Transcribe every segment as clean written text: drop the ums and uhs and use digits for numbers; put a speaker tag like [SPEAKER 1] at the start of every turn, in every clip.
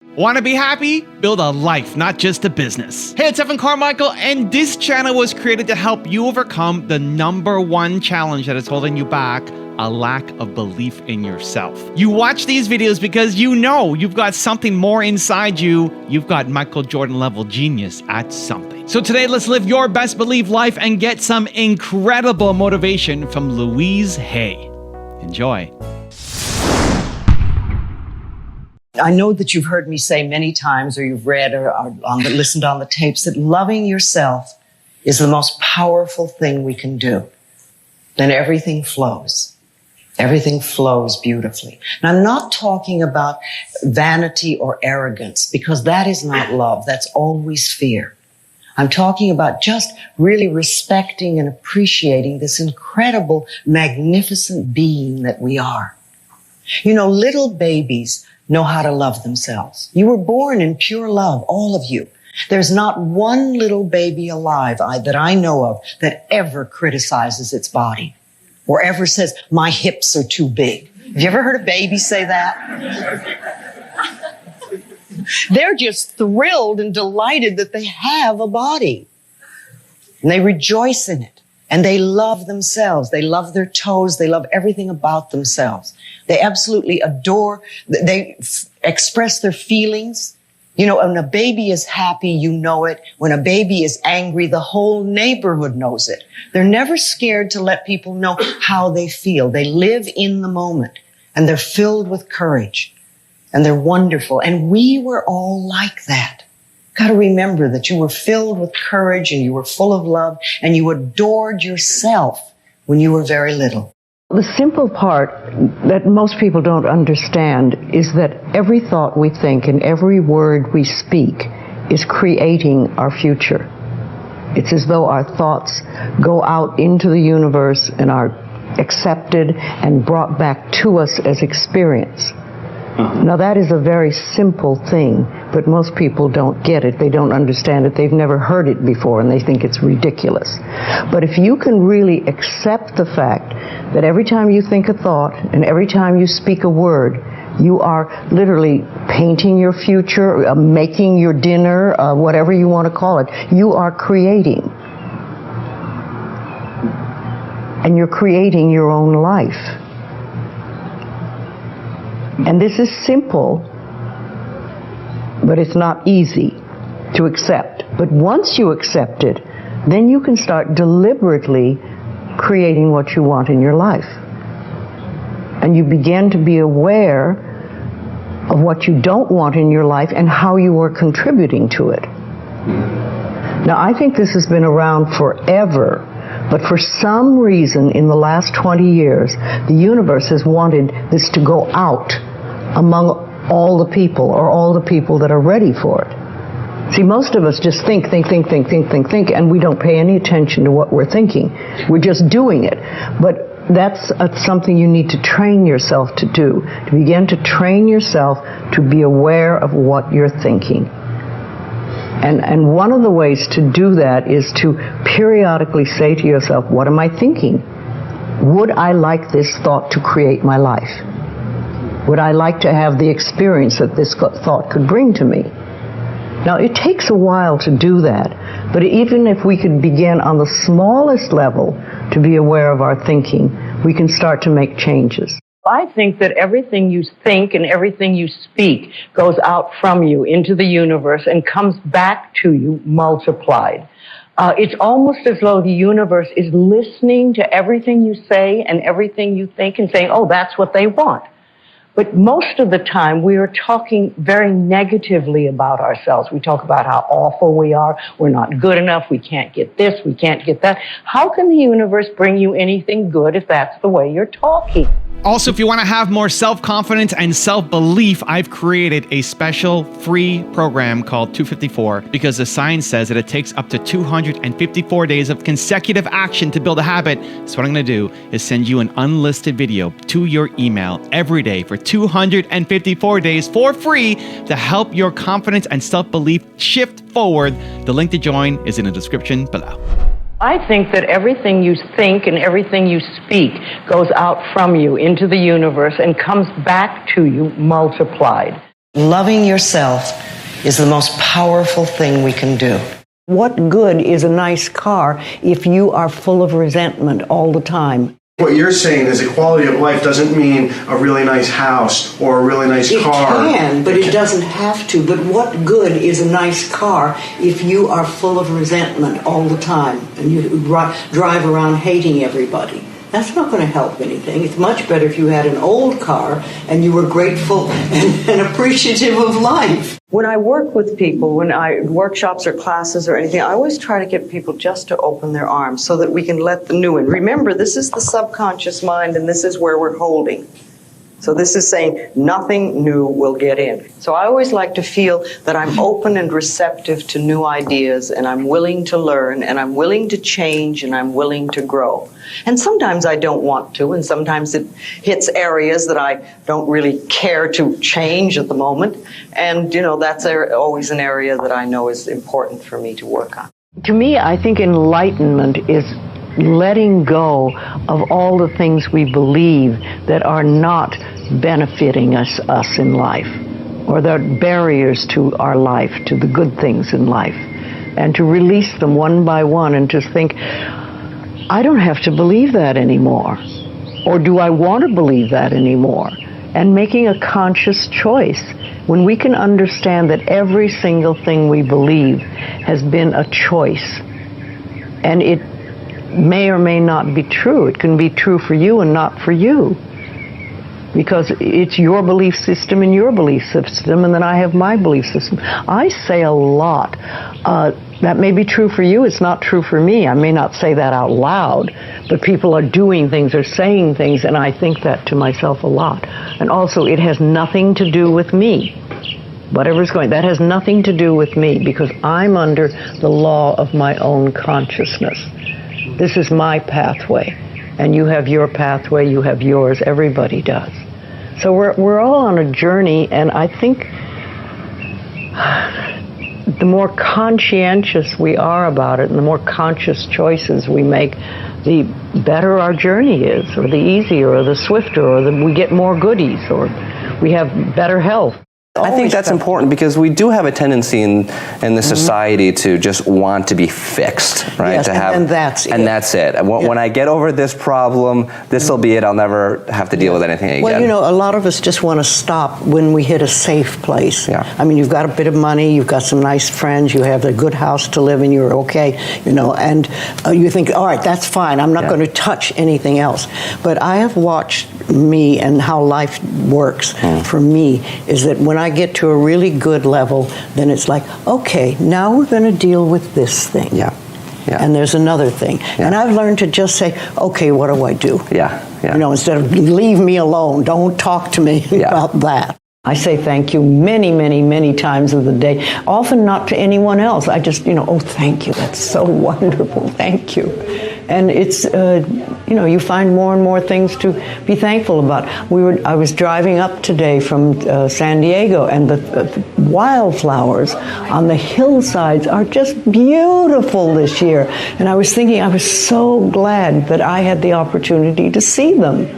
[SPEAKER 1] Want to be happy? Build a life, not just a business. Hey, it's Evan Carmichael, and this channel was created to help you overcome the #1 challenge that is holding you back: a lack of belief in yourself. You watch these videos because you know you've got something more inside you. You've got Michael Jordan level genius at something. So today, let's live your best belief life and get some incredible motivation from Louise Hay. Enjoy.
[SPEAKER 2] I know that you've heard me say many times, or you've read or listened on the tapes, that loving yourself is the most powerful thing we can do. Then everything flows. Everything flows beautifully. And I'm not talking about vanity or arrogance, because that is not love. That's always fear. I'm talking about just really respecting and appreciating this incredible, magnificent being that we are. You know, little babies know how to love themselves. You were born in pure love, all of you. There's not one little baby alive that I know of that ever criticizes its body or ever says, my hips are too big. Have you ever heard a baby say that? They're just thrilled and delighted that they have a body. And they rejoice in it. And they love themselves. They love their toes. They love everything about themselves. They absolutely adore, they express their feelings. You know, when a baby is happy, you know it. When a baby is angry, the whole neighborhood knows it. They're never scared to let people know how they feel. They live in the moment, and they're filled with courage, and they're wonderful. And we were all like that. Got to remember that you were filled with courage, and you were full of love, and you adored yourself when you were very little.
[SPEAKER 3] The simple part that most people don't understand is that every thought we think and every word we speak is creating our future. It's as though our thoughts go out into the universe and are accepted and brought back to us as experience. Now, that is a very simple thing, but most people don't get it. They don't understand it. They've never heard it before, and they think it's ridiculous. But if you can really accept the fact that every time you think a thought and every time you speak a word, you are literally painting your future, making your dinner, whatever you want to call it, you are creating. And you're creating your own life. And this is simple, but it's not easy to accept. But once you accept it, then you can start deliberately creating what you want in your life. And you begin to be aware of what you don't want in your life and how you are contributing to it. Now, I think this has been around forever. But for some reason, in the last 20 years, the universe has wanted this to go out among all the people, or all the people that are ready for it. See, most of us just think, and we don't pay any attention to what we're thinking. We're just doing it. But that's something you need to train yourself to do, to begin to train yourself to be aware of what you're thinking. And one of the ways to do that is to periodically say to yourself, what am I thinking? Would I like this thought to create my life? Would I like to have the experience that this thought could bring to me? Now, it takes a while to do that, but even if we could begin on the smallest level to be aware of our thinking, we can start to make changes. I think that everything you think and everything you speak goes out from you into the universe and comes back to you multiplied. It's almost as though the universe is listening to everything you say and everything you think and saying, oh, that's what they want. But most of the time, we are talking very negatively about ourselves. We talk about how awful we are. We're not good enough. We can't get this. We can't get that. How can the universe bring you anything good if that's the way you're talking?
[SPEAKER 1] Also, if you want to have more self-confidence and self-belief, I've created a special free program called 254, because the science says that it takes up to 254 days of consecutive action to build a habit. So what I'm going to do is send you an unlisted video to your email every day for 254 days for free to help your confidence and self-belief shift forward. The link to join is in the description below.
[SPEAKER 3] I think that everything you think and everything you speak goes out from you into the universe and comes back to you multiplied.
[SPEAKER 2] Loving yourself is the most powerful thing we can do.
[SPEAKER 3] What good is a nice car if you are full of resentment all the time?
[SPEAKER 4] What you're saying is equality of life doesn't mean a really nice house or a really nice car.
[SPEAKER 3] It can, but it doesn't have to. But what good is a nice car if you are full of resentment all the time and you drive around hating everybody? That's not going to help anything. It's much better if you had an old car and you were grateful and appreciative of life. When I work with people, when I workshops or classes or anything, I always try to get people just to open their arms so that we can let the new in. Remember, this is the subconscious mind, and this is where we're holding. So this is saying nothing new will get in. So I always like to feel that I'm open and receptive to new ideas, and I'm willing to learn, and I'm willing to change, and I'm willing to grow. And sometimes I don't want to, and sometimes it hits areas that I don't really care to change at the moment. And, that's always an area that I know is important for me to work on. To me, I think enlightenment is letting go of all the things we believe that are not benefiting us in life, or that are barriers to our life, to the good things in life, and to release them one by one and to think, I don't have to believe that anymore, or do I want to believe that anymore? And making a conscious choice. When we can understand that every single thing we believe has been a choice, and it may or may not be true. It can be true for you and not for you, because it's your belief system and your belief system, and then I have my belief system. I say a lot, that may be true for you, it's not true for me. I may not say that out loud, but people are doing things or saying things, and I think that to myself a lot. And also, it has nothing to do with me. Whatever's going, that has nothing to do with me, because I'm under the law of my own consciousness. This is my pathway, and you have your pathway, you have yours, everybody does. So we're all on a journey, and I think the more conscientious we are about it and the more conscious choices we make, the better our journey is, or the easier, or the swifter, or we get more goodies, or we have better health.
[SPEAKER 5] I think that's important, because we do have a tendency in this society to just want to be fixed, right?
[SPEAKER 3] Yes,
[SPEAKER 5] to have,
[SPEAKER 3] and that's it.
[SPEAKER 5] And that's it. When I get over this problem, this will be it. I'll never have to deal with anything again.
[SPEAKER 3] Well, a lot of us just want to stop when we hit a safe place.
[SPEAKER 5] Yeah.
[SPEAKER 3] I mean, you've got a bit of money, you've got some nice friends, you have a good house to live in, you're okay, and you think, all right, that's fine, I'm not going to touch anything else. But I have watched me and how life works for me is that when I get to a really good level, then it's like, okay, now we're going to deal with this thing.
[SPEAKER 5] Yeah.
[SPEAKER 3] And there's another thing.
[SPEAKER 5] Yeah.
[SPEAKER 3] And I've learned to just say, okay, what do I do?
[SPEAKER 5] Yeah.
[SPEAKER 3] Instead of leave me alone, don't talk to me about that. I say thank you many, many, many times of the day, often not to anyone else. I just, oh, thank you, that's so wonderful, thank you. And it's, you find more and more things to be thankful about. I was driving up today from San Diego, and the wildflowers on the hillsides are just beautiful this year. And I was thinking, I was so glad that I had the opportunity to see them.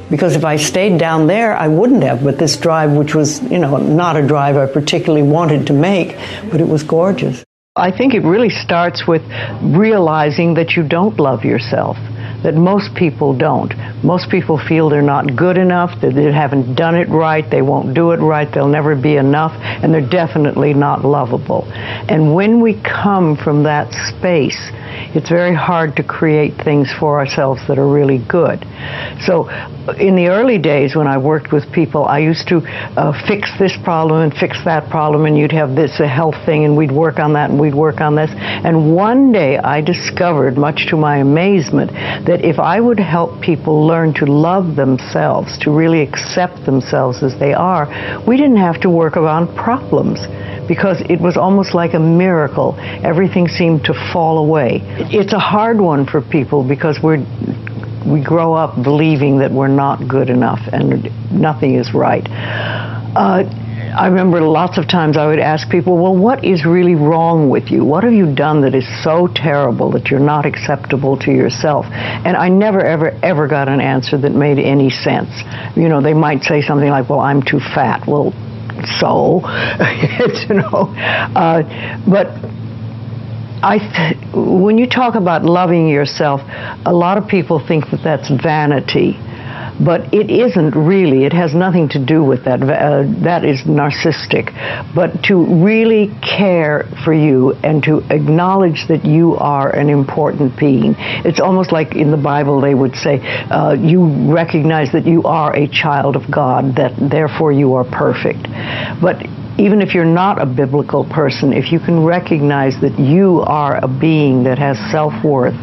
[SPEAKER 3] Because if I stayed down there, I wouldn't have. But this drive, which was, not a drive I particularly wanted to make, but it was gorgeous. I think it really starts with realizing that you don't love yourself, that most people don't. Most people feel they're not good enough, that they haven't done it right, they won't do it right, they'll never be enough, and they're definitely not lovable. And when we come from that space, it's very hard to create things for ourselves that are really good. So in the early days when I worked with people, I used to fix this problem and fix that problem, and you'd have this, a health thing, and we'd work on that and we'd work on this. And one day I discovered, much to my amazement, that if I would help people learn to love themselves, to really accept themselves as they are, we didn't have to work around problems, because it was almost like a miracle. Everything seemed to fall away. It's a hard one for people, because we grow up believing that we're not good enough and nothing is right. I remember lots of times I would ask people, well, what is really wrong with you? What have you done that is so terrible that you're not acceptable to yourself? And I never, ever got an answer that made any sense. They might say something like, well, I'm too fat. Well, so, but when you talk about loving yourself, a lot of people think that that's vanity. But it isn't really. It has nothing to do with that. That is narcissistic. But to really care for you and to acknowledge that you are an important being. It's almost like in the Bible they would say, you recognize that you are a child of God, that therefore you are perfect. But even if you're not a biblical person, if you can recognize that you are a being that has self-worth,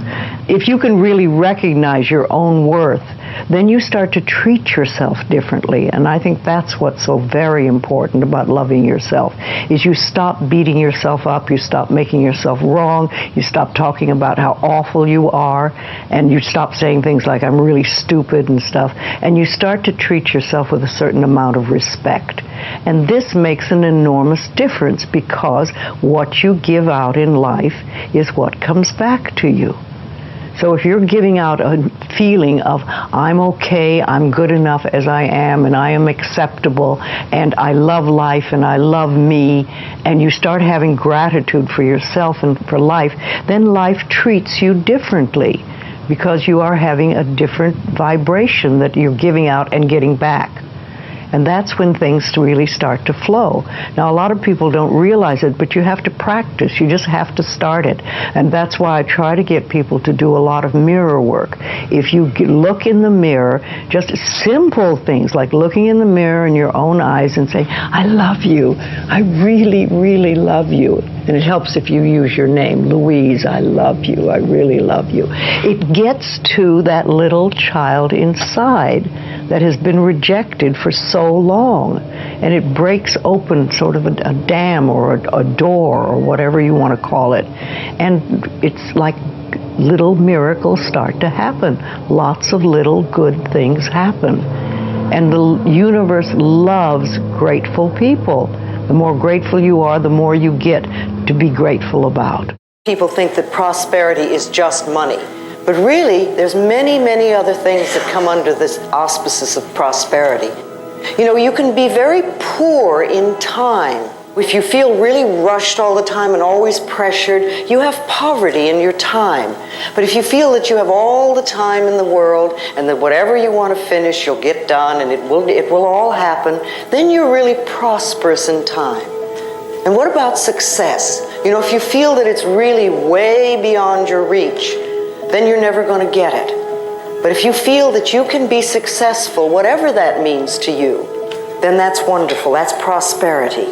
[SPEAKER 3] if you can really recognize your own worth, then you start to treat yourself differently. And I think that's what's so very important about loving yourself, is you stop beating yourself up, you stop making yourself wrong, you stop talking about how awful you are, and you stop saying things like, I'm really stupid and stuff, and you start to treat yourself with a certain amount of respect. And this makes an enormous difference, because what you give out in life is what comes back to you. So if you're giving out a feeling of, I'm okay, I'm good enough as I am, and I am acceptable, and I love life, and I love me, and you start having gratitude for yourself and for life, then life treats you differently, because you are having a different vibration that you're giving out and getting back. And that's when things really start to flow. Now, a lot of people don't realize it, but you have to practice. You just have to start it. And that's why I try to get people to do a lot of mirror work. If you look in the mirror, just simple things like looking in the mirror in your own eyes and saying, I love you. I really, really love you. And it helps if you use your name, Louise, I love you. I really love you. It gets to that little child inside that has been rejected for so long, and it breaks open sort of a dam or a door or whatever you want to call it, and it's like little miracles start to happen. Lots of little good things happen, and the universe loves grateful people. The more grateful you are, the more you get to be grateful about.
[SPEAKER 2] People think that prosperity is just money. But really, there's many, many other things that come under this auspices of prosperity. You know, you can be very poor in time. If you feel really rushed all the time and always pressured, you have poverty in your time. But if you feel that you have all the time in the world and that whatever you want to finish, you'll get done and it will all happen, then you're really prosperous in time. And what about success? You know, if you feel that it's really way beyond your reach, then you're never going to get it. But if you feel that you can be successful, whatever that means to you, then that's wonderful. That's prosperity.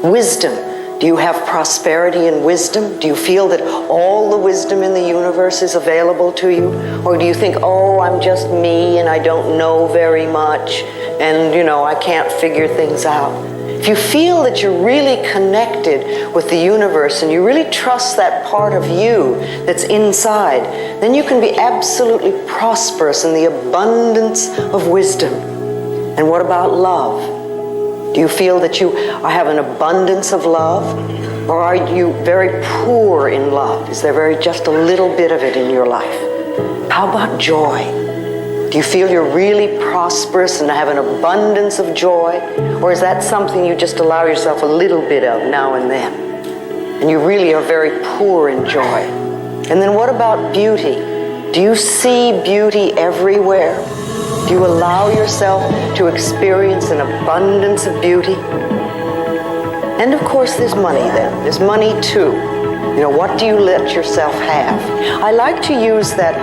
[SPEAKER 2] Wisdom. Do you have prosperity in wisdom? Do you feel that all the wisdom in the universe is available to you? Or do you think, oh, I'm just me and I don't know very much and, you know, I can't figure things out? If you feel that you're really connected with the universe and you really trust that part of you that's inside, then you can be absolutely prosperous in the abundance of wisdom. And what about love? Do you feel that you have an abundance of love? Or are you very poor in love? Is there just a little bit of it in your life? How about joy? Do you feel you're really prosperous and have an abundance of joy? Or is that something you just allow yourself a little bit of now and then? And you really are very poor in joy. And then what about beauty? Do you see beauty everywhere? Do you allow yourself to experience an abundance of beauty? And of course there's money then. There's money too. You know, what do you let yourself have? I like to use that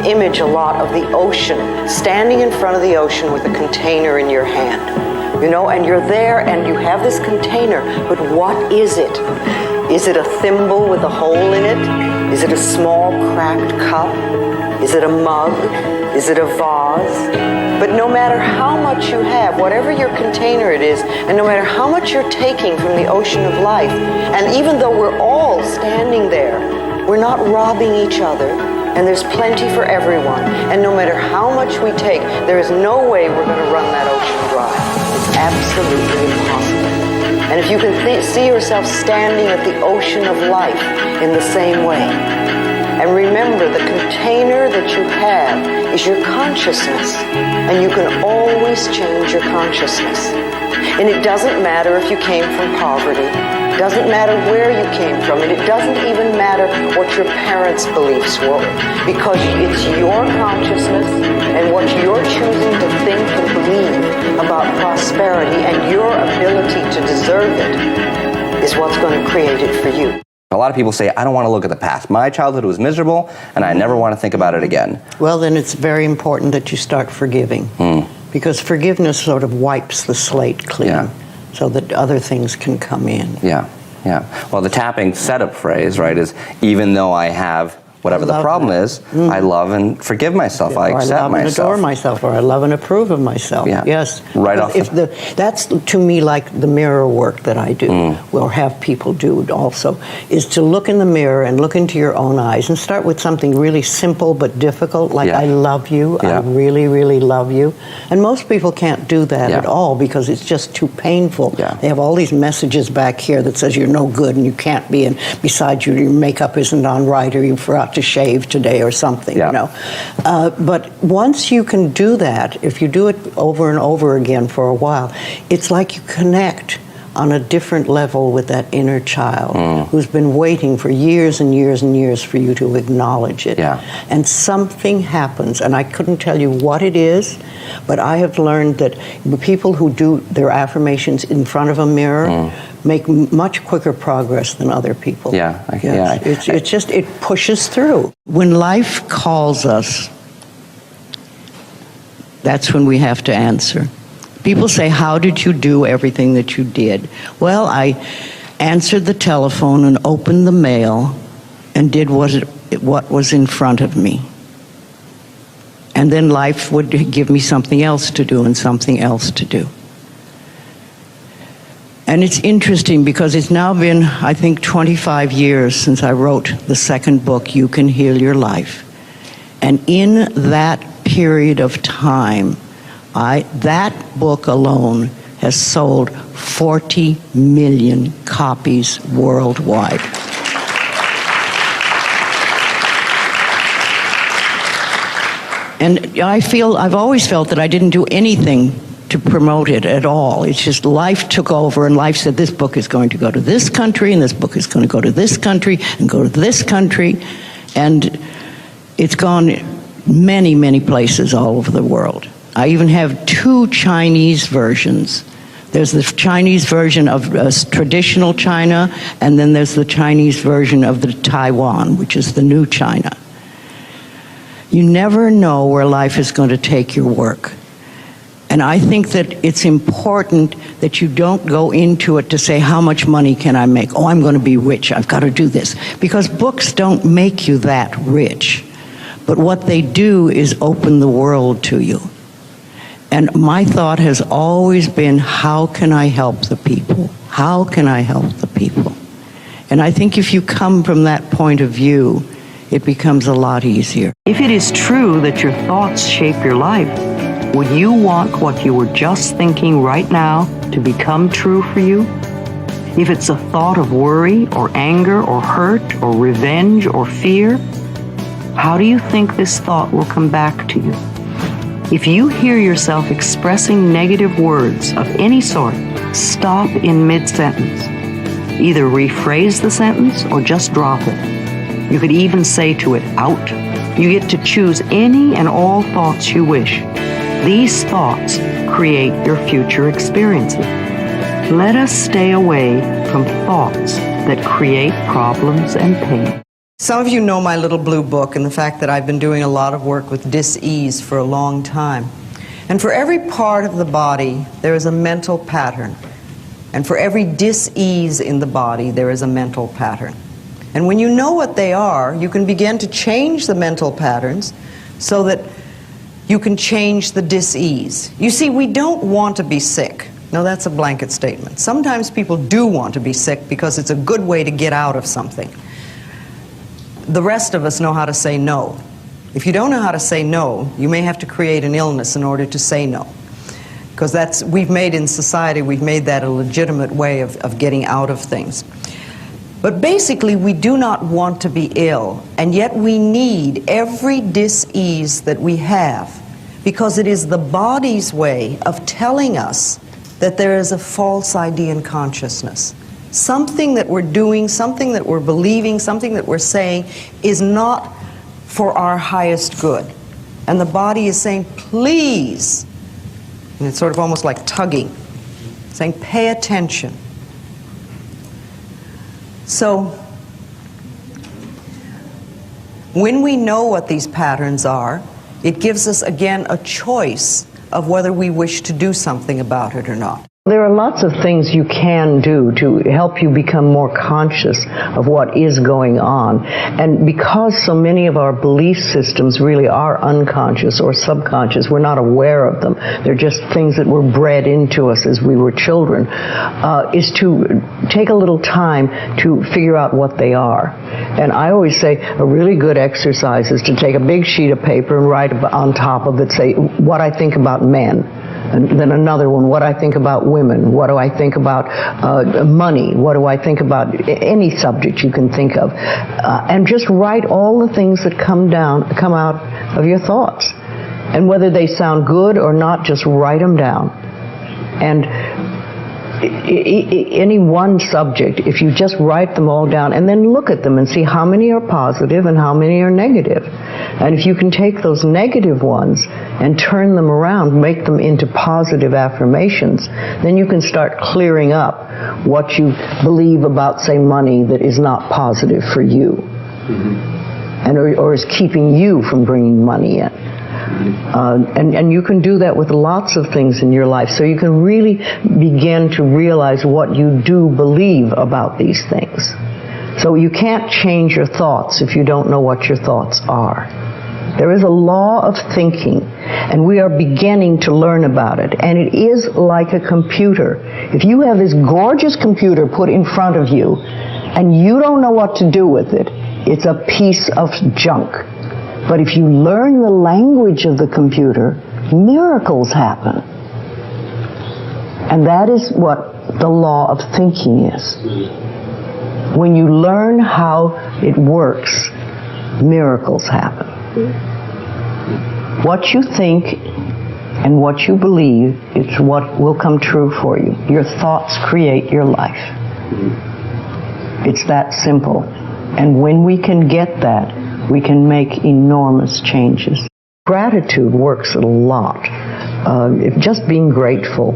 [SPEAKER 2] image a lot of the ocean, standing in front of the ocean with a container in your hand. You know, and you're there and you have this container, but what is it? Is it a thimble with a hole in it? Is it a small cracked cup? Is it a mug? Is it a vase? But no matter how much you have, whatever your container it is, and no matter how much you're taking from the ocean of life, and even though we're all standing there, we're not robbing each other, and there's plenty for everyone, and no matter how much we take, there is no way we're going to run that ocean dry. It's absolutely impossible. And if you can see yourself standing at the ocean of life in the same way, And remember, the container that you have is your consciousness. And you can always change your consciousness. And it doesn't matter if you came from poverty. It doesn't matter where you came from. And it doesn't even matter what your parents' beliefs were. Because it's your consciousness and what you're choosing to think and believe about prosperity and your ability to deserve it is what's going to create it for you.
[SPEAKER 5] A lot of people say, I don't want to look at the past. My childhood was miserable, and I never want to think about it again.
[SPEAKER 3] Well, then it's very important that you start forgiving. Because forgiveness sort of wipes the slate clean so that other things can come in.
[SPEAKER 5] Yeah. Well, the tapping setup phrase, right, is even though I have whatever the problem is, I love and forgive myself. I accept myself.
[SPEAKER 3] I love and adore myself, or I love and approve of myself.
[SPEAKER 5] Yeah.
[SPEAKER 3] Yes.
[SPEAKER 5] Right off.
[SPEAKER 3] That's to me like the mirror work that I do, or have people do also, is to look in the mirror and look into your own eyes and start with something really simple but difficult, like I love you, I really, really love you. And most people can't do that at all because it's just too painful. They have all these messages back here that says you're no good and you can't be, and besides your makeup isn't on right, or you forgot to shave today or something, you know. But once you can do that, if you do it over and over again for a while, it's like you connect on a different level with that inner child who's been waiting for years and years and years for you to acknowledge it. And something happens, and I couldn't tell you what it is, but I have learned that the people who do their affirmations in front of a mirror make much quicker progress than other people. It's just, it pushes through. When life calls us, that's when we have to answer. People say, how did you do everything that you did? Well, I answered the telephone and opened the mail and did what was in front of me. And then life would give me something else to do and something else to do. And it's interesting because it's now been, I think, 25 years since I wrote the second book, You Can Heal Your Life. And in that period of time, that book alone has sold 40 million copies worldwide. And I've always felt that I didn't do anything to promote it at all. It's just life took over, and life said, this book is going to go to this country, and this book is going to go to this country, and go to this country. And it's gone many, many places all over the world. I even have 2 Chinese versions. There's the Chinese version of traditional China, and then there's the Chinese version of the Taiwan, which is the new China. You never know where life is going to take your work. And I think that it's important that you don't go into it to say, how much money can I make? Oh, I'm going to be rich. I've got to do this. Because books don't make you that rich. But what they do is open the world to you. And my thought has always been, how can I help the people? How can I help the people? And I think if you come from that point of view, it becomes a lot easier. If it is true that your thoughts shape your life, would you want what you were just thinking right now to become true for you? If it's a thought of worry or anger or hurt or revenge or fear, how do you think this thought will come back to you? If you hear yourself expressing negative words of any sort, stop in mid-sentence. Either rephrase the sentence or just drop it. You could even say to it, out. You get to choose any and all thoughts you wish. These thoughts create your future experiences. Let us stay away from thoughts that create problems and pain.
[SPEAKER 2] Some of you know my little blue book and the fact that I've been doing a lot of work with dis-ease for a long time. And for every part of the body, there is a mental pattern. And for every dis-ease in the body, there is a mental pattern. And when you know what they are, you can begin to change the mental patterns so that you can change the dis-ease. You see, we don't want to be sick. No, that's a blanket statement. Sometimes people do want to be sick because it's a good way to get out of something. The rest of us know how to say no. If you don't know how to say no, you may have to create an illness in order to say no. Because we've made in society, we've made that a legitimate way of getting out of things. But basically, we do not want to be ill, and yet we need every dis-ease that we have, because it is the body's way of telling us that there is a false idea in consciousness. Something that we're doing, something that we're believing, something that we're saying is not for our highest good. And the body is saying, please, and it's sort of almost like tugging, saying, pay attention. So, when we know what these patterns are, it gives us, again, a choice of whether we wish to do something about it or not.
[SPEAKER 3] There are lots of things you can do to help you become more conscious of what is going on. And because so many of our belief systems really are unconscious or subconscious, we're not aware of them. They're just things that were bred into us as we were children, is to take a little time to figure out what they are. And I always say a really good exercise is to take a big sheet of paper and write on top of it, say, what I think about men. And then another one, what I think about women, what do I think about money, what do I think about any subject you can think of, and just write all the things that come out of your thoughts. And whether they sound good or not, just write them down. And any one subject, if you just write them all down and then look at them and see how many are positive and how many are negative. And if you can take those negative ones and turn them around, make them into positive affirmations, then you can start clearing up what you believe about, say, money that is not positive for you, and or is keeping you from bringing money in. And you can do that with lots of things in your life. So you can really begin to realize what you do believe about these things. So you can't change your thoughts if you don't know what your thoughts are. There is a law of thinking, and we are beginning to learn about it. And it is like a computer. If you have this gorgeous computer put in front of you, and you don't know what to do with it, it's a piece of junk. But if you learn the language of the computer, miracles happen. And that is what the law of thinking is. When you learn how it works, miracles happen. What you think and what you believe is what will come true for you. Your thoughts create your life. It's that simple. And when we can get that, we can make enormous changes. Gratitude works a lot. Just being grateful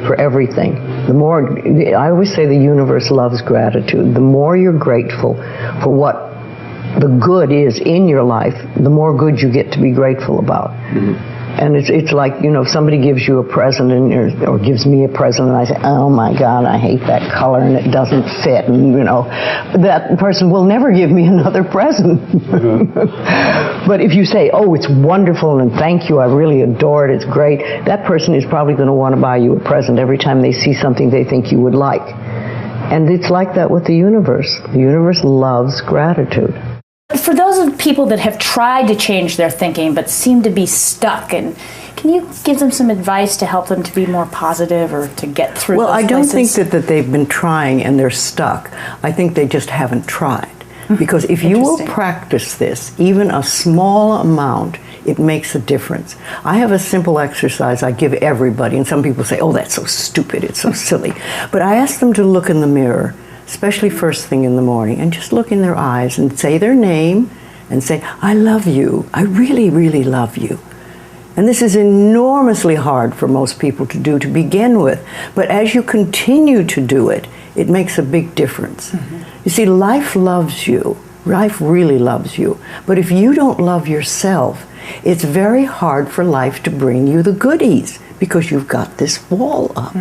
[SPEAKER 3] for everything. The more, I always say the universe loves gratitude. The more you're grateful for what the good is in your life, the more good you get to be grateful about. And it's like, you know, if somebody gives you a present or gives me a present and I say, oh my God, I hate that color and it doesn't fit, and you know, that person will never give me another present. But if you say, oh, it's wonderful and thank you, I really adore it, it's great, that person is probably going to want to buy you a present every time they see something they think you would like. And it's like that with the universe. The universe loves gratitude.
[SPEAKER 6] For those people that have tried to change their thinking but seem to be stuck, and can you give them some advice to help them to be more positive or to get through those places?
[SPEAKER 2] Well, I don't think that they've been trying and they're stuck. I think they just haven't tried. Because if you will practice this, even a small amount, it makes a difference. I have a simple exercise I give everybody, and some people say, oh, that's so stupid, it's so silly. But I ask them to look in the mirror, especially first thing in the morning, and just look in their eyes and say their name and say, I love you. I really, really love you. And this is enormously hard for most people to do to begin with. But as you continue to do it, it makes a big difference. You see, life loves you. Life really loves you. But if you don't love yourself, it's very hard for life to bring you the goodies because you've got this wall up.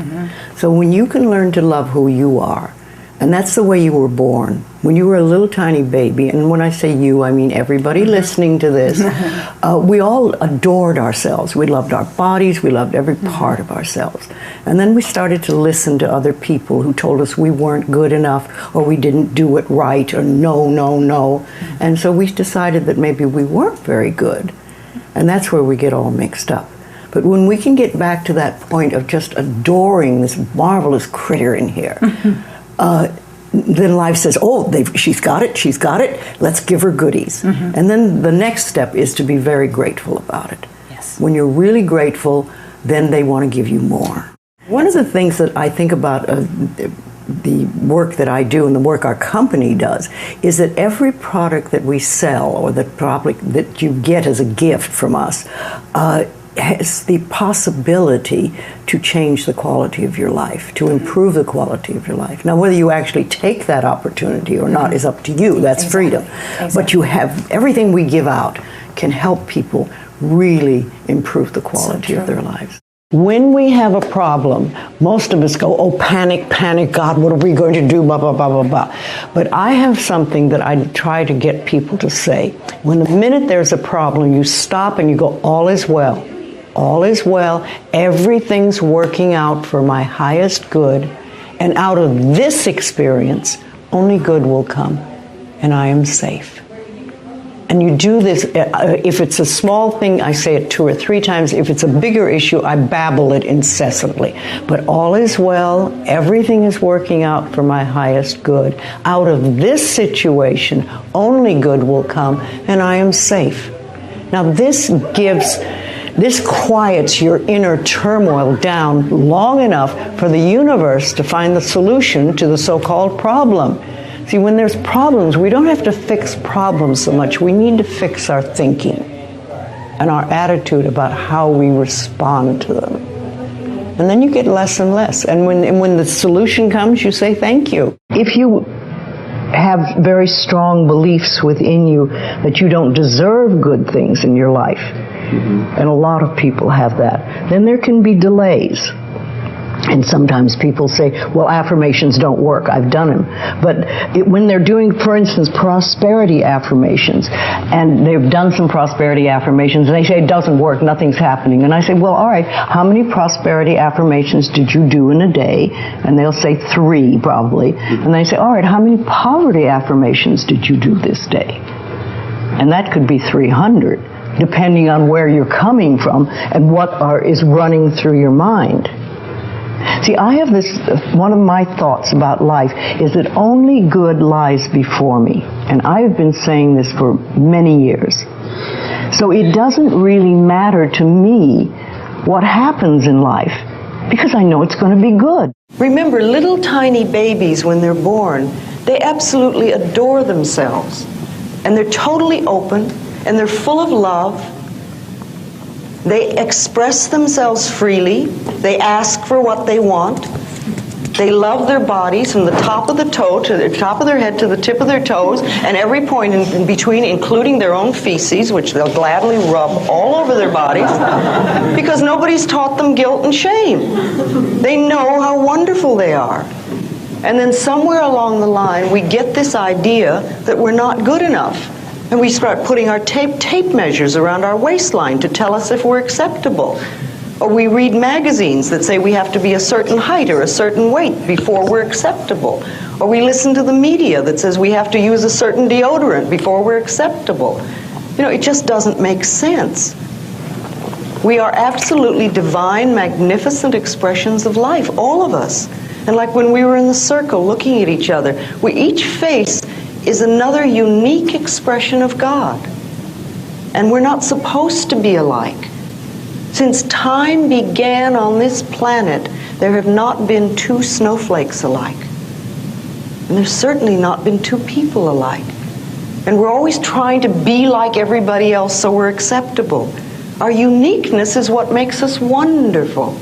[SPEAKER 2] So when you can learn to love who you are, and that's the way you were born. When you were a little tiny baby, and when I say you, I mean everybody listening to this, we all adored ourselves. We loved our bodies, we loved every part of ourselves. And then we started to listen to other people who told us we weren't good enough, or we didn't do it right, or no, no, no. And so we decided that maybe we weren't very good. And that's where we get all mixed up. But when we can get back to that point of just adoring this marvelous critter in here,
[SPEAKER 3] then life says, oh, she's got it, let's give her goodies. And then the next step is to be very grateful about it.
[SPEAKER 6] Yes.
[SPEAKER 3] When you're really grateful, then they want to give you more. One of the things that I think about the work that I do and the work our company does is that every product that we sell or that you get as a gift from us has the possibility to change the quality of your life, to improve the quality of your life. Now, whether you actually take that opportunity or not is up to you. That's freedom. But you have, everything we give out can help people really improve the quality of their lives. When we have a problem, most of us go, oh, panic, panic, God, what are we going to do, blah, blah, blah, blah, blah. But I have something that I try to get people to say. When the minute there's a problem, you stop and you go, all is well. All is well. Everything's working out for my highest good. And out of this experience, only good will come. And I am safe. And you do this, if it's a small thing, I say it 2 or 3 times. If it's a bigger issue, I babble it incessantly. But all is well, everything is working out for my highest good. Out of this situation, only good will come, and I am safe. Now this quiets your inner turmoil down long enough for the universe to find the solution to the so-called problem. See, when there's problems, we don't have to fix problems so much. We need to fix our thinking and our attitude about how we respond to them. And then you get less and less. And when the solution comes, you say thank you. If you have very strong beliefs within you that you don't deserve good things in your life, and a lot of people have that, then there can be delays. And sometimes people say, well, affirmations don't work. I've done them. But when they're doing, for instance, prosperity affirmations, and they've done some prosperity affirmations, and they say it doesn't work, nothing's happening. And I say, well, all right, how many prosperity affirmations did you do in a day? And they'll say 3, probably. And they say, all right, how many poverty affirmations did you do this day? And that could be 300, depending on where you're coming from and what is running through your mind. See, I have this, one of my thoughts about life is that only good lies before me. And I have been saying this for many years. So it doesn't really matter to me what happens in life, because I know it's going to be good. Remember, little tiny babies, when they're born, they absolutely adore themselves. And they're totally open, and they're full of love. They express themselves freely. They ask for what they want. They love their bodies from the top of the toe to the top of their head to the tip of their toes, and every point in between, including their own feces, which they'll gladly rub all over their bodies, because nobody's taught them guilt and shame. They know how wonderful they are. And then somewhere along the line, we get this idea that we're not good enough. And we start putting our tape measures around our waistline to tell us if we're acceptable. Or we read magazines that say we have to be a certain height or a certain weight before we're acceptable. Or we listen to the media that says we have to use a certain deodorant before we're acceptable. You know, it just doesn't make sense. We are absolutely divine, magnificent expressions of life, all of us. And like when we were in the circle looking at each other, each face is another unique expression of God. And we're not supposed to be alike. Since time began on this planet, there have not been 2 snowflakes alike. And there's certainly not been 2 people alike. And we're always trying to be like everybody else so we're acceptable. Our uniqueness is what makes us wonderful.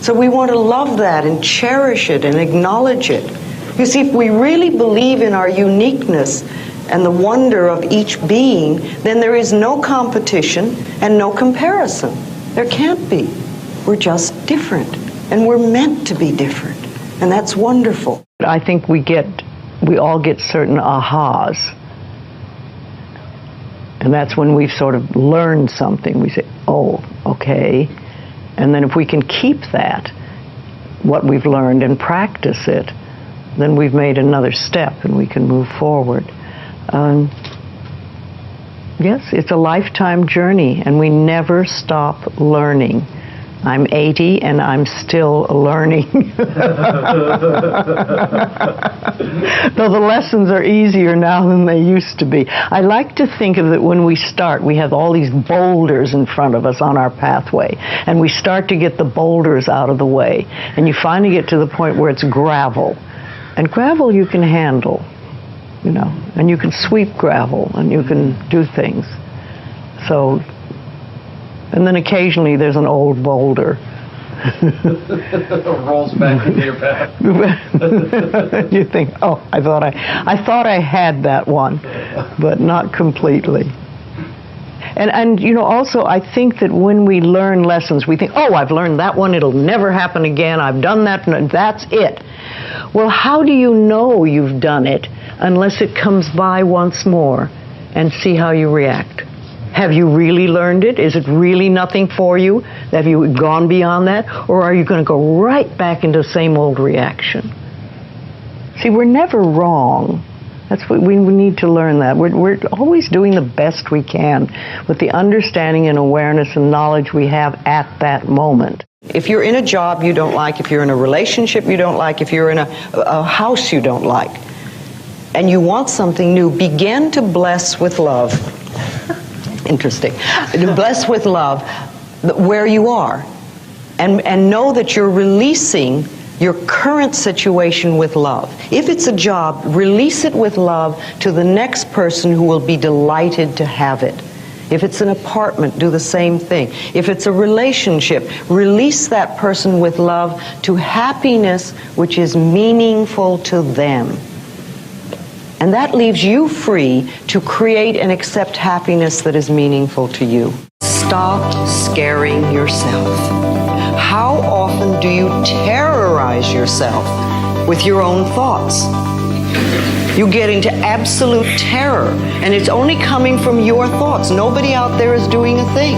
[SPEAKER 3] So we want to love that and cherish it and acknowledge it. You see, if we really believe in our uniqueness and the wonder of each being, then there is no competition and no comparison. There can't be. We're just different, and we're meant to be different, and that's wonderful. I think we all get certain ahas, and that's when we've sort of learned something. We say, oh, okay, and then if we can keep that, what we've learned, and practice it, then we've made another step and we can move forward. Yes, it's a lifetime journey, and we never stop learning. I'm 80 and I'm still learning. Though the lessons are easier now than they used to be. I like to think of it when we start, we have all these boulders in front of us on our pathway, and we start to get the boulders out of the way, and you finally get to the point where it's gravel. And gravel you can handle, you know, and you can sweep gravel and you can do things. So, and then occasionally there's an old boulder.
[SPEAKER 7] Rolls back into your path.
[SPEAKER 3] You think, oh, I thought I had that one, but not completely. And you know, also I think that when we learn lessons, we think, oh, I've learned that one, it'll never happen again, I've done that, and that's it. Well, how do you know you've done it unless it comes by once more and see how you react? Have you really learned it? Is it really nothing for you? Have you gone beyond that? Or are you going to go right back into the same old reaction? See, we're never wrong. That's what we need to learn that. We're always doing the best we can with the understanding and awareness and knowledge we have at that moment.
[SPEAKER 2] If you're in a job you don't like, if you're in a relationship you don't like, if you're in a house you don't like, and you want something new, begin to bless with love. Interesting. Bless with love where you are. And know that you're releasing your current situation with love. If it's a job, release it with love to the next person who will be delighted to have it. If it's an apartment, do the same thing. If it's a relationship, release that person with love to happiness which is meaningful to them. And that leaves you free to create and accept happiness that is meaningful to you. Stop scaring yourself. How often do you terrorize yourself with your own thoughts? You get into absolute terror, and it's only coming from your thoughts. Nobody out there is doing a thing.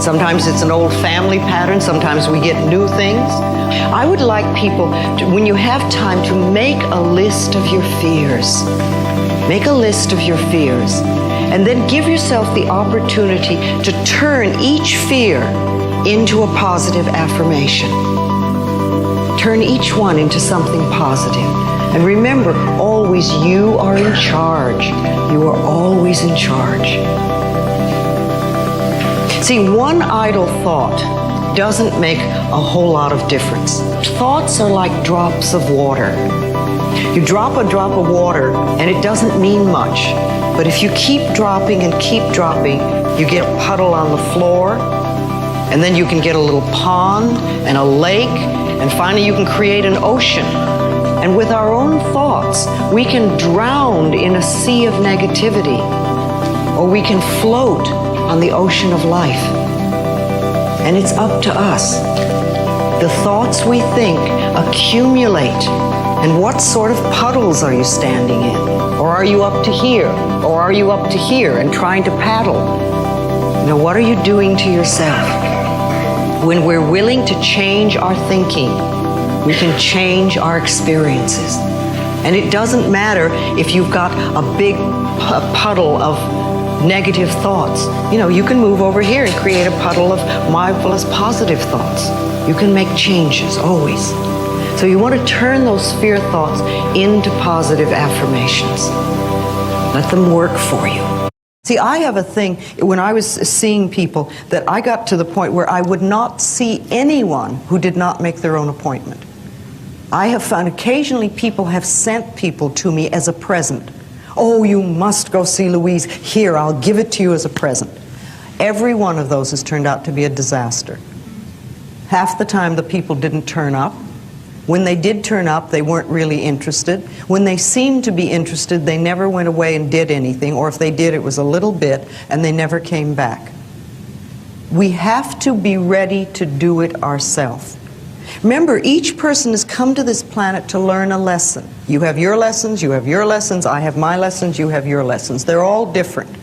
[SPEAKER 2] Sometimes it's an old family pattern, sometimes we get new things. I would like people, when you have time, to make a list of your fears. Make a list of your fears, and then give yourself the opportunity to turn each fear into a positive affirmation. Turn each one into something positive. And remember, always you are in charge. You are always in charge. See, one idle thought doesn't make a whole lot of difference. Thoughts are like drops of water. You drop a drop of water and it doesn't mean much. But if you keep dropping and keep dropping, you get a puddle on the floor, and then you can get a little pond and a lake, and finally you can create an ocean. And with our own thoughts, we can drown in a sea of negativity, or we can float on the ocean of life. And it's up to us. The thoughts we think accumulate. And what sort of puddles are you standing in? Or are you up to here? Or are you up to here and trying to paddle? You know, what are you doing to yourself? When we're willing to change our thinking, we can change our experiences. And it doesn't matter if you've got a big puddle of negative thoughts. You know, you can move over here and create a puddle of mindfulness, positive thoughts. You can make changes, always. So you want to turn those fear thoughts into positive affirmations. Let them work for you. See, I have a thing, when I was seeing people, that I got to the point where I would not see anyone who did not make their own appointment. I have found occasionally people have sent people to me as a present. Oh, you must go see Louise. Here, I'll give it to you as a present. Every one of those has turned out to be a disaster. Half the time the people didn't turn up. When they did turn up, they weren't really interested. When they seemed to be interested, they never went away and did anything, or if they did, it was a little bit, and they never came back. We have to be ready to do it ourselves. Remember, each person has come to this planet to learn a lesson. You have your lessons, you have your lessons, I have my lessons, you have your lessons. They're all different.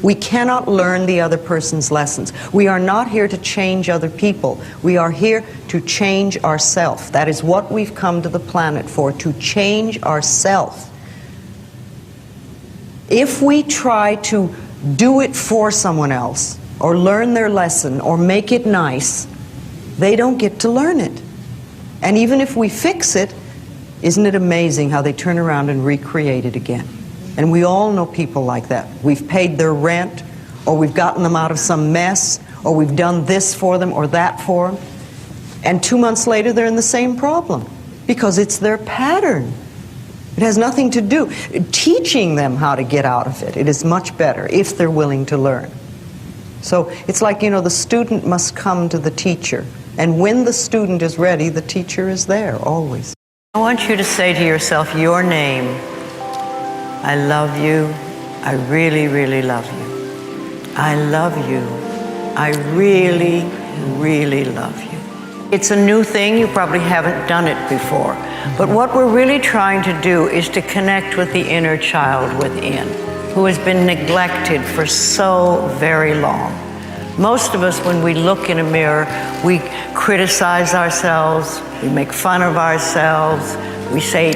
[SPEAKER 2] We cannot learn the other person's lessons. We are not here to change other people. We are here to change ourselves. That is what we've come to the planet for, to change ourselves. If we try to do it for someone else, or learn their lesson, or make it nice, they don't get to learn it. And even if we fix it, isn't it amazing how they turn around and recreate it again? And we all know people like that. We've paid their rent, or we've gotten them out of some mess, or we've done this for them or that for them. And 2 months later, they're in the same problem because it's their pattern. It has nothing to do. Teaching them how to get out of it, it is much better if they're willing to learn. So it's like, you know, the student must come to the teacher. And when the student is ready, the teacher is there, always. I want you to say to yourself your name. I love you. I really, really love you. I love you. I really, really love you. It's a new thing. You probably haven't done it before. But what we're really trying to do is to connect with the inner child within, who has been neglected for so very long. Most of us, when we look in a mirror, we criticize ourselves, we make fun of ourselves, we say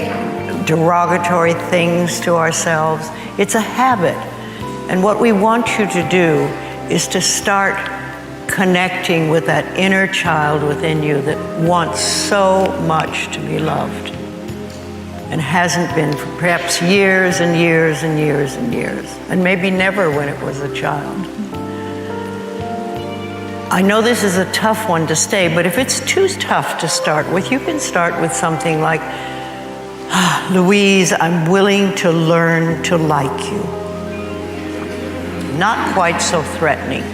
[SPEAKER 2] derogatory things to ourselves. It's a habit. And what we want you to do is to start connecting with that inner child within you that wants so much to be loved and hasn't been for perhaps years and years and years and years, and maybe never when it was a child. I know this is a tough one to stay, but if it's too tough to start with, you can start with something like, Louise, I'm willing to learn to like you. Not quite so threatening.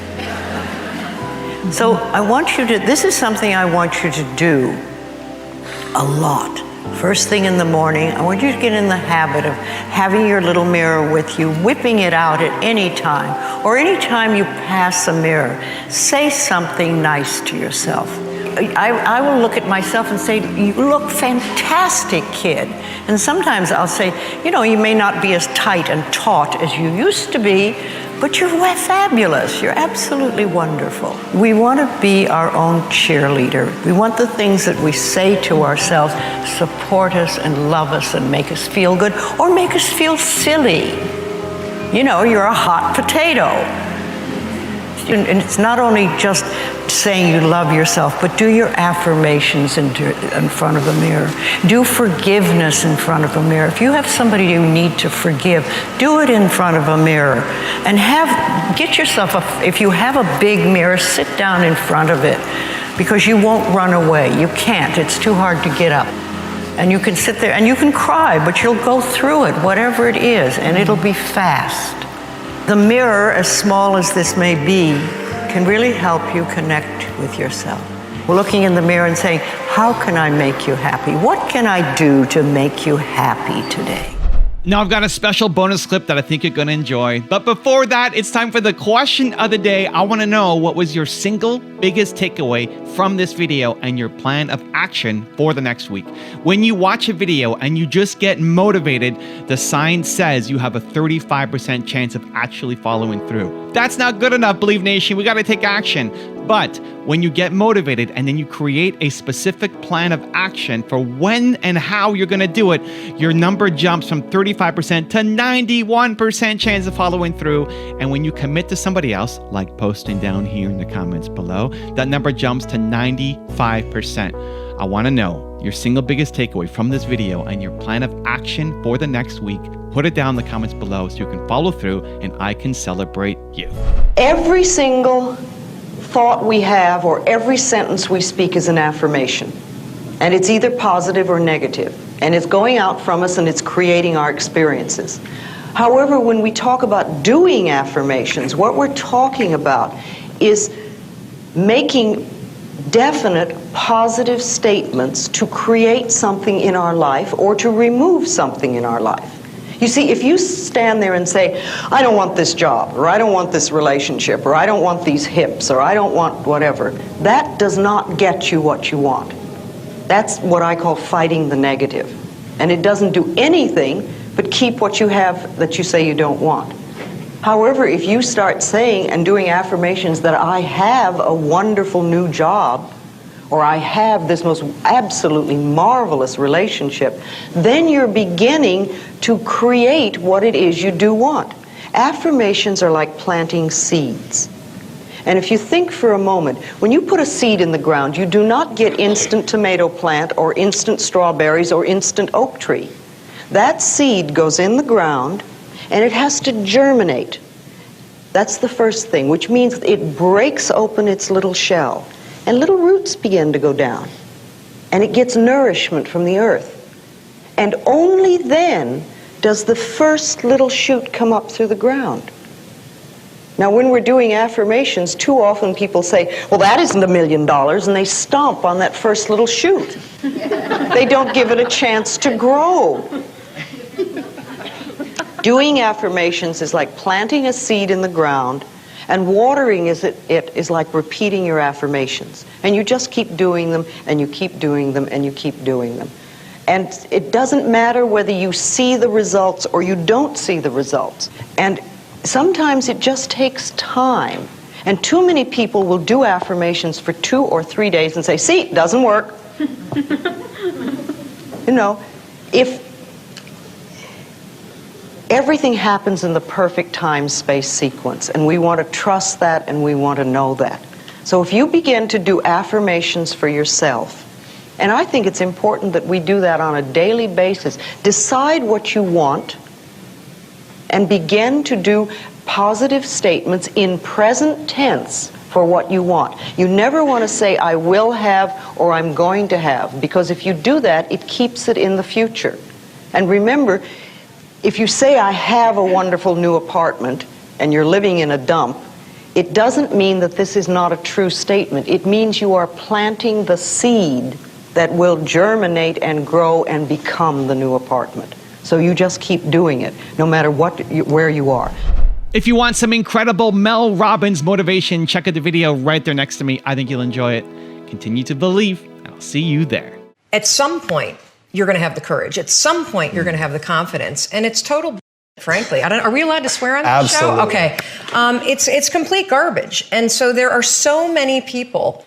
[SPEAKER 2] So I want you to, this is something I want you to do a lot. First thing in the morning, I want you to get in the habit of having your little mirror with you, whipping it out at any time, or any time you pass a mirror, say something nice to yourself. I will look at myself and say, you look fantastic, kid. And sometimes I'll say, you know, you may not be as tight and taut as you used to be, but you're fabulous. You're absolutely wonderful. We want to be our own cheerleader. We want the things that we say to ourselves support us and love us and make us feel good or make us feel silly. You know, you're a hot potato. And it's not only just saying you love yourself, but do your affirmations in front of a mirror. Do forgiveness in front of a mirror. If you have somebody you need to forgive, do it in front of a mirror. And get yourself if you have a big mirror, sit down in front of it, because you won't run away. You can't. It's too hard to get up. And you can sit there and you can cry, but you'll go through it, whatever it is, and it'll be fast. The mirror, as small as this may be, can really help you connect with yourself. We're looking in the mirror and saying, how can I make you happy? What can I do to make you happy today?
[SPEAKER 1] Now I've got a special bonus clip that I think you're going to enjoy. But before that, it's time for the question of the day. I want to know, what was your single biggest takeaway from this video and your plan of action for the next week? When you watch a video and you just get motivated, the sign says you have a 35% chance of actually following through. That's not good enough, Believe Nation. We got to take action. But when you get motivated and then you create a specific plan of action for when and how you're going to do it, your number jumps from 35% to 91% chance of following through. And when you commit to somebody else, like posting down here in the comments below, that number jumps to 95%. I want to know your single biggest takeaway from this video and your plan of action for the next week. Put it down in the comments below so you can follow through and I can celebrate you.
[SPEAKER 2] Every single thought we have or every sentence we speak is an affirmation. And it's either positive or negative. And it's going out from us and it's creating our experiences. However, when we talk about doing affirmations, what we're talking about is making definite positive statements to create something in our life or to remove something in our life. You see, if you stand there and say, I don't want this job, or I don't want this relationship, or I don't want these hips, or I don't want whatever, that does not get you what you want. That's what I call fighting the negative. And it doesn't do anything but keep what you have that you say you don't want. However, if you start saying and doing affirmations that I have a wonderful new job, or I have this most absolutely marvelous relationship, then you're beginning to create what it is you do want. Affirmations are like planting seeds. And if you think for a moment, when you put a seed in the ground, you do not get instant tomato plant or instant strawberries or instant oak tree. That seed goes in the ground and it has to germinate. That's the first thing, which means it breaks open its little shell and little roots begin to go down. And it gets nourishment from the earth. And only then does the first little shoot come up through the ground. Now, when we're doing affirmations, too often people say, well, that isn't $1 million, and they stomp on that first little shoot. They don't give it a chance to grow. Doing affirmations is like planting a seed in the ground, and watering it is like repeating your affirmations. And you just keep doing them, and you keep doing them, and you keep doing them. And it doesn't matter whether you see the results or you don't see the results. And sometimes it just takes time. And too many people will do affirmations for 2 or 3 days and say, see, it doesn't work. You know, if everything happens in the perfect time-space sequence, and we want to trust that and we want to know that. So if you begin to do affirmations for yourself, and I think it's important that we do that on a daily basis, decide what you want and begin to do positive statements in present tense for what you want. You never want to say, I will have or I'm going to have, because if you do that, it keeps it in the future. And remember, if you say, I have a wonderful new apartment and you're living in a dump, it doesn't mean that this is not a true statement. It means you are planting the seed that will germinate and grow and become the new apartment. So you just keep doing it, no matter where you are.
[SPEAKER 1] If you want some incredible Mel Robbins motivation, check out the video right there next to me. I think you'll enjoy it. Continue to believe, and I'll see you there.
[SPEAKER 7] At some point, you're going to have the courage. At some point, you're going to have the confidence. And it's total frankly. Are we allowed to swear on this show? Okay. It's complete garbage. And so there are so many people